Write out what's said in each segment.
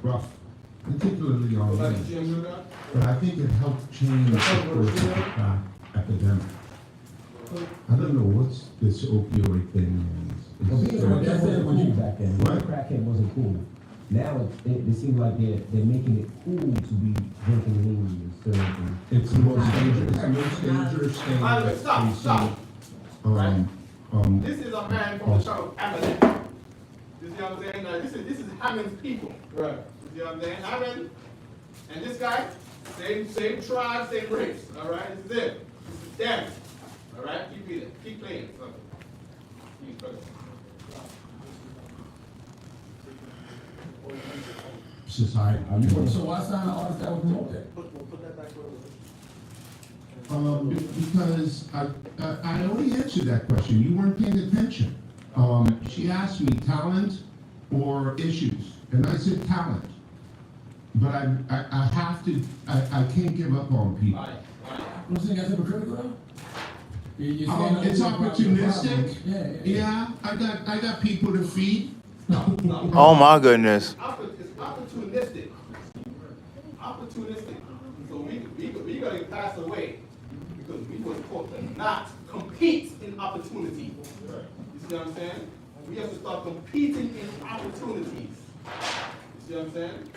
rough, particularly on Like me. Jim, But I think it helped change the course of the epidemic. I don't know what's this opioid thing is. Well, being a crackhead wasn't cool back then. Being a What? crackhead wasn't cool. Now it seems like they're making it cool to be drinking lean and stuff. It's the most dangerous thing All right, that stop, we see. stop. This is a man from the town of Hammond. You see what I'm saying? Now, this is Hammond's people. Right. You see what I'm saying? Hammond and this guy, same tribe, same race. All right, this is it. This is them. All right, keep reading, keep playing. So, keep playing. Society. So why sign an artist that would promote that? Put that back where it Because I already answered that question. You weren't paying attention. She asked me talent or issues, and I said talent. But I have to, I can't give up on people. All right, all right. You saying that's hypocritical though? You're saying It's opportunistic. Yeah. Yeah, I got people to feed. No. Oh my goodness. It's opportunistic. Opportunistic. So we gotta pass away because we were taught to not compete in opportunity. You see what I'm saying? We have to start competing in opportunities. You see what I'm saying?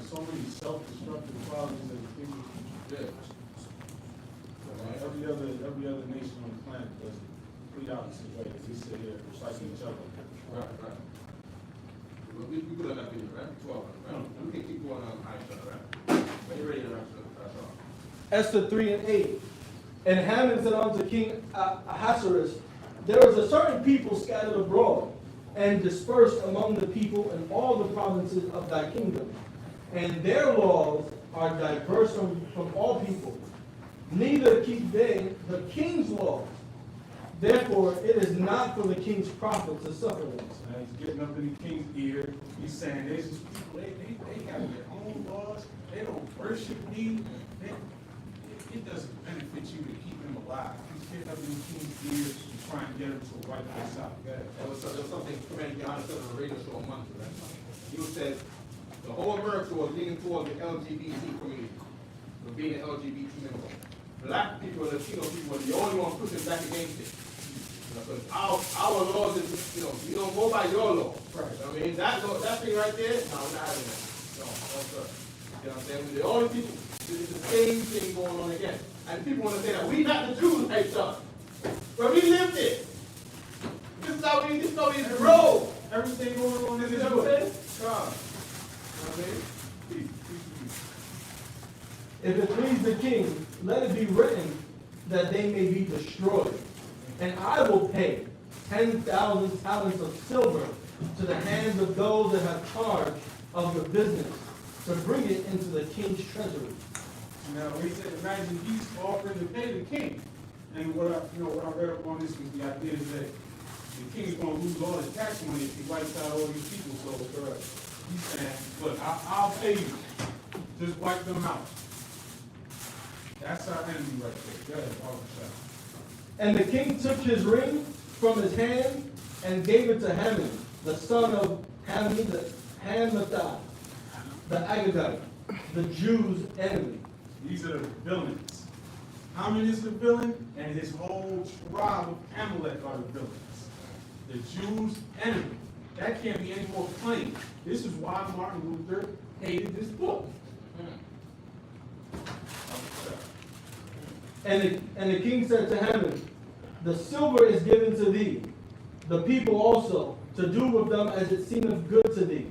So many self-destructive qualities that people Yeah. every other nation on the planet does it complete opposite way. We sit here recycling each other. Right. We put on that video, right? 12, right? We can keep going on high stuff, right? When you're ready to wrap it up, that's all. Esther 3:8. And Haman said unto King Ahasuerus, there is a certain people scattered abroad and dispersed among the people in all the provinces of thy kingdom. And their laws are diverse from all people. Neither keep they the king's laws. Therefore, it is not for the king's profit to suffer them. Now he's getting up in the king's ear. He's saying there's these people, they have their own laws. They don't worship me. It doesn't benefit you to keep them alive. He's getting up in the king's ear and trying to get him to wipe this out. There was something Commander John said on the radio show a month ago. He said the whole America was leaning towards the LGBT community, for being an LGBT member. Black people and Latino people were the only ones pushing back against it. Because our laws is, we don't go by your law. Right. I mean, that thing right there, no, we're not having that. No, sir. You know what I'm saying? We're the only people. It's the same thing going on again. And people want to say that we not the Jews, hey, son. But we lived it. This is how we roll. Everything going on in You this know what I'm world. saying? God. You know what I mean? Please. If it please the king, let it be written that they may be destroyed. And I will pay 10,000 talents of silver to the hands of those that have charge of your business to bring it into the king's treasury. Now, he said, imagine he's offering to pay the king. And what I read up on this was the idea is that the king is going to lose all his tax money if he wipes out all these people. So he's saying, look, I'll pay you. Just wipe them out. That's our enemy right there. Go ahead, Officer. And the king took his ring from his hand and gave it to Haman, the son of Haman, the Hamathah, the Agagite, the Jews' enemy. These are the villains. Haman is the villain, and his whole tribe of Amalek are the villains. The Jews' enemy. That can't be any more plain. This is why Martin Luther hated this book. And the king said to Haman, the silver is given to thee, the people also, to do with them as it seemeth good to thee.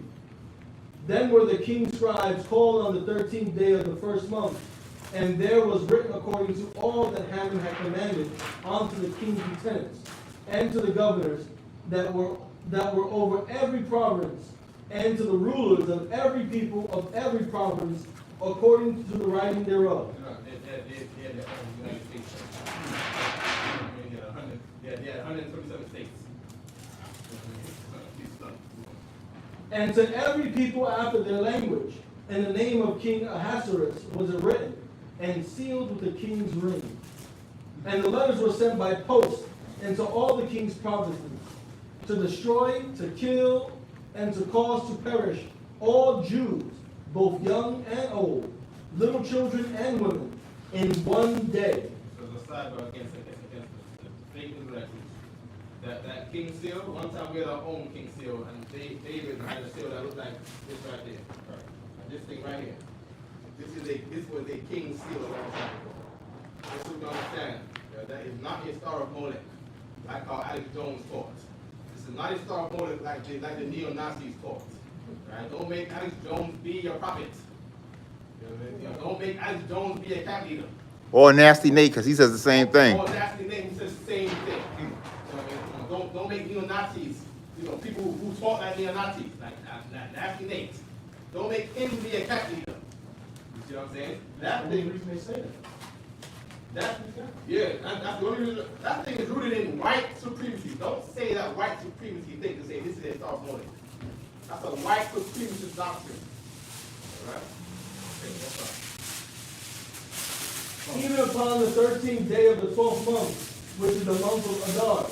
Then were the king's scribes called on the 13th day of the first month, and there was written according to all that Haman had commanded unto the king's lieutenants, and to the governors that were over every province, and to the rulers of every people of every province, according to the writing thereof. They're the United States. They had 127 states. And to every people after their language, in the name of King Ahasuerus was it written, and sealed with the king's ring. And the letters were sent by post into all the king's provinces, to destroy, to kill, and to cause to perish all Jews, both young and old, little children and women, in one day. So the sidebar against the fake Israelites. That king seal, one time we had our own king seal, and David had a seal that looked like this right there. Right. This thing right here. This was a king seal a long time ago. Just so you understand, that is not a star of Molech, like how Alex Jones taught. This is not a star of Molech like the neo-Nazis taught. Right? Don't make Alex Jones be your prophet. Don't make Alex Jones be a camp leader. Or Nasty Nate, because he says the same thing. Or Nasty Nate, he says the same thing. Don't make neo-Nazis, people who talk like neo-Nazis, like Nasty Nate. Don't make him be a camp leader. You see what I'm saying? That thing, reason they say that. that's the only reason. That thing is rooted in white supremacy. Don't say that white supremacy thing to say this is a Star of Molech. That's a white supremacist doctrine. All right? Okay, that's all. Even upon the 13th day of the 12th month, which is the month of Adar,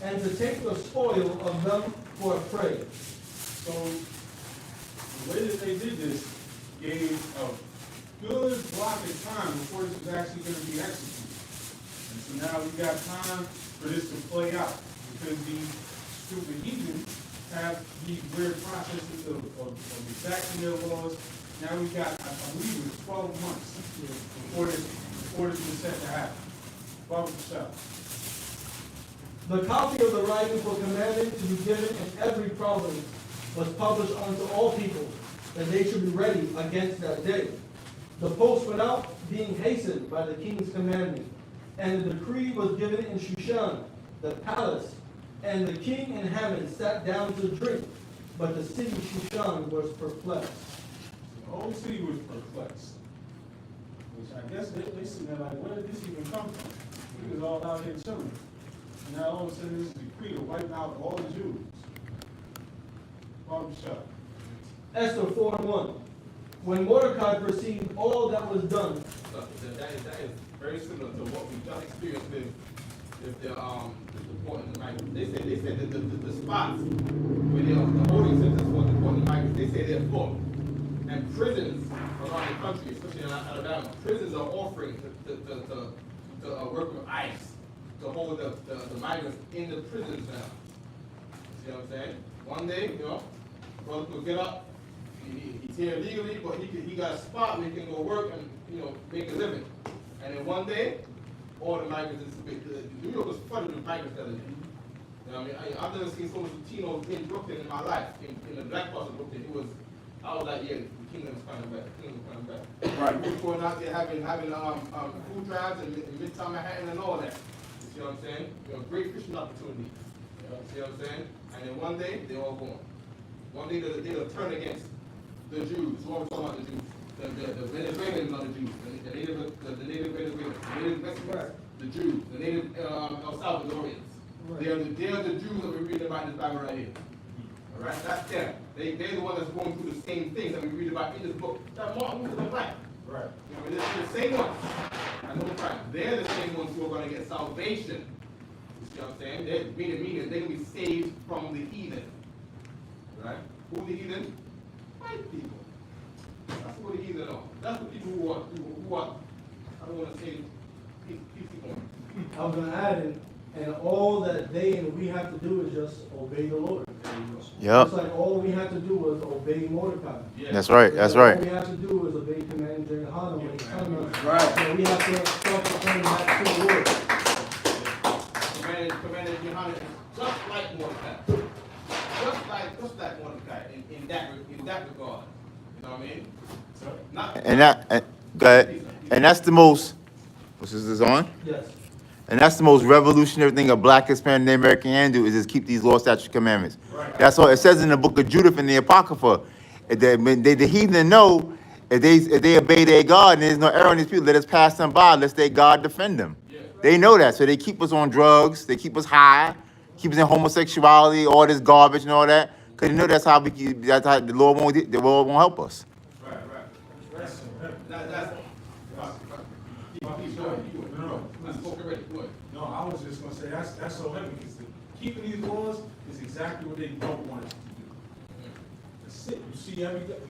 and to take the spoil of them for a prey. So, the way that they did this gave a good block of time before this was actually going to be executed. And so now we got time for this to play out, because these stupid heathens have these weird processes of exacting their laws. Now we got, I believe it was 12 months before this was set to happen. 12%. The copy of the writing for commandment to be given in every province was published unto all people, that they should be ready against that day. The post went out, being hastened by the king's commandment, and the decree was given in Shushan, the palace, and the king and Haman sat down to drink, but the city Shushan was perplexed. The whole city was perplexed. Which I guess they sitting there like, where did this even come from? We was all out here chilling. And now all of a sudden this is a decree to wipe out all the Jews. Barbershop. Esther 4:1. When Mordecai perceived all that was done, So that is very similar to what we just experienced with the port in the migrants. They said that the spots where the holding centers for the port in the migrants, they say they're full. And prisons around the country, especially in Alabama, prisons are offering to work with ICE to hold the migrants in the prisons now. See what I'm saying? One day, brother could get up. He's here legally, but he got a spot where he can go work and make a living. And then one day, all the migrants New York was flooded with migrants the other day. You know what I mean? I've never seen so much Latinos in Brooklyn in my life. In the black part of Brooklyn, I was like, yeah, the kingdom is coming back. The kingdom is coming back. Right. People going out there having food drives in Midtown Manhattan and all that. You see what I'm saying? Great fishing opportunities. You see what I'm saying? And then one day, they're all gone. One day they'll turn against the Jews. Who are we talking about the Jews? The Venezuelans are the Jews. The native Venezuelans. The native Mexicans. The Jews. The native El Salvadorians. Right. They are the Jews that we read about in this Bible right here. All right? That's them. They're the ones that's going through the same things that we read about in this book. That Martin Luther was black. Right. You know, they're the same ones. I know crime. They're the same ones who are going to get salvation. You see what I'm saying? They're meaning they're going to be saved from the heathen. Right? Who the heathen? White people. That's what the heathen are. That's the people who are I don't want to say people. I was going to add in, and all that they and we have to do is just obey the Lord. Yep. Just like all we have to do was obey Mordecai. Yeah. That's right. That's All right. we have to do is obey Command Jehoiada when he's telling us. Right. So we have to start proclaiming that to the Lord. Commanded Jehoiada just like Mordecai. Just like Mordecai in that regard. You know what I mean? Go ahead. And that's the most. What's this on? Yes. And that's the most revolutionary thing a black, Hispanic, and American can do is just keep these law, statutes, commandments. Right. That's all it says in the book of Judith in the Apocrypha. The heathen know if they obey their God and there's no error in these people, let us pass them by, lest their God defend them. Yeah. They know that, so they keep us on drugs, they keep us high, keep us in homosexuality, all this garbage and all that, because they know that's how the Lord won't help us. Right. That's No, I was just going to say that's so heavy because keeping these laws is exactly what they don't want us to do. it. You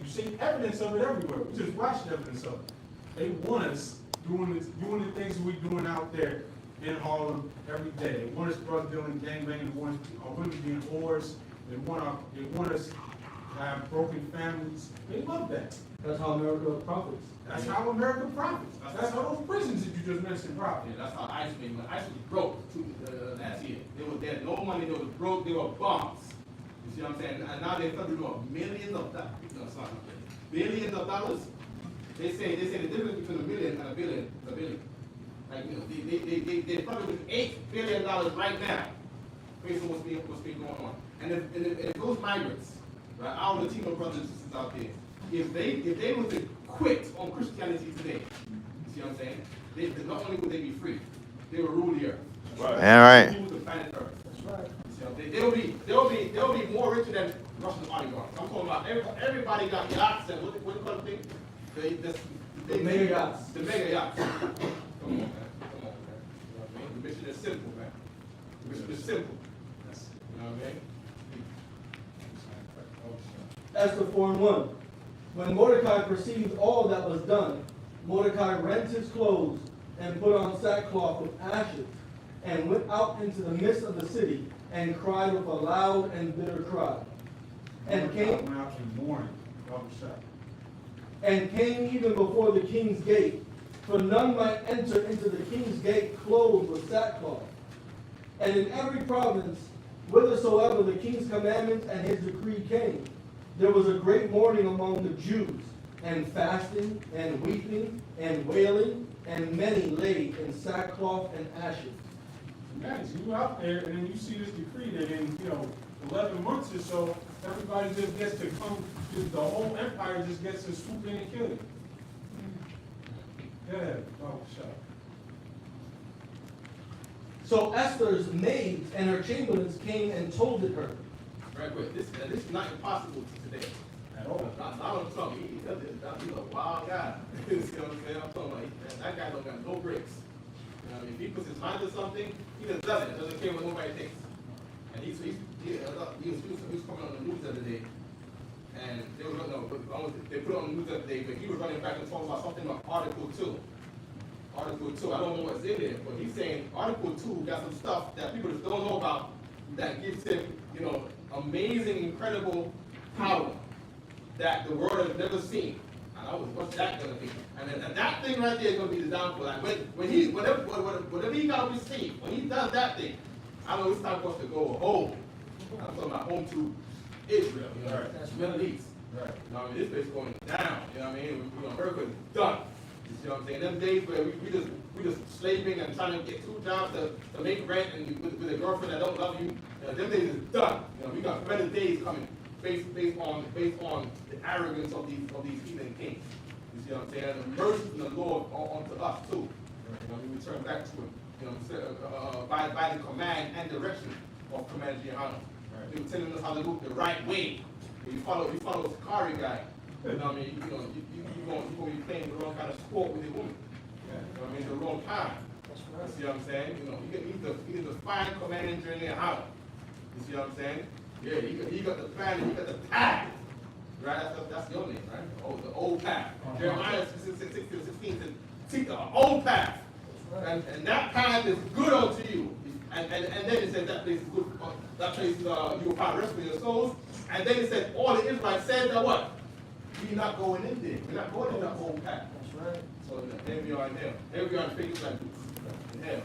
see evidence of it everywhere. We just watched evidence of it. They want us doing the things we're doing out there in Harlem every day. They want us drug dealing, gangbanging. They want our women being whores. They want us to have broken families. They love that. That's how America profits. That's how America profits. That's how those prisons that you just mentioned profit. Yeah, that's how ICE made money. ICE was broke last year. They had no money, they was broke, they were bums. You see what I'm saying? And now they're starting to do millions of dollars. No, sorry, billions of dollars. They say the difference between a million and a billion is a billion. Like, you know, they're probably with $8 billion right now, based on what's been going on. And if those migrants, right, our Latino brothers and sisters out there, if they were to quit on Christianity today, you see what I'm saying? Not only would they be free, they will rule the earth. All right. Rule the planet Earth. That's right. You see what I'm saying? They'll be more richer than Russian oligarchs. I'm talking about everybody got yachts and what do you call the thing? The mega yachts. The mega yachts. Come on, man. Come on, man. You know what I mean? The mission is simple, man. The mission is simple. You know what I mean? Esther 4:1. When Mordecai perceived all that was done, Mordecai rent his clothes and put on sackcloth with ashes, and went out into the midst of the city, and cried with a loud and bitter cry. And came out in mourning. and came even before the king's gate, for none might enter into the king's gate clothed with sackcloth. And in every province, whithersoever the king's commandment and his decree came, there was a great mourning among the Jews, and fasting, and weeping, and wailing, and many lay in sackcloth and ashes. Imagine you out there and then you see this decree that in 11 months or so, everybody just gets to come, the whole empire just gets to swoop in and kill you. Yeah, oh, shut up. So Esther's maids and her chamberlains came and told it her. Right quick. This is not impossible today. At all. Donald Trump, he's a wild guy. You see what I'm saying? I'm talking about that guy don't got no breaks. You know what I mean? If he puts his mind to something, he just does it. Doesn't care what nobody thinks. And he was coming on the news the other day, and they put it on the news the other day, but he was running back and talking about something about Article 2. Article 2, I don't know what's in there, but he's saying Article 2 got some stuff that people just don't know about that gives him, amazing, incredible power that the world has never seen. And I was, what's that gonna be? And that thing right there is gonna be the downfall. Like whatever he gotta receive, when he does that thing, I know it's time for us to go home. I'm talking about home to Israel, that's Middle East. Right. You know what I mean? This place is going down. You know what I mean? America is done. You see what I'm saying? Them days where we just slaving and trying to get 2 jobs to make rent and with a girlfriend that don't love you, them days is done. We got better days coming based on the arrogance of these heathen kings. You see what I'm saying? And the mercy from the Lord onto us too. We turn back to him. By the command and direction of Commander Gianna. They were telling us how to do it the right way. If you follow the Sakari guy, you know what I mean? You're going to be playing the wrong kind of sport with a woman. You know what I mean? The wrong time. You see what I'm saying? He's the fine command engineer how. You see what I'm saying? Yeah, he got the plan and he got the path. Right? That's your name, right? Oh, the old path. Jeremiah 16 says, seek the old path. And that path is good unto you. And then it said that place is good. That place you will find rest for your souls. And then it said all the Israelites said that what? We're not going in there. We're not going in that old path. That's right. So there we are in hell. There we are in faith like this. In hell.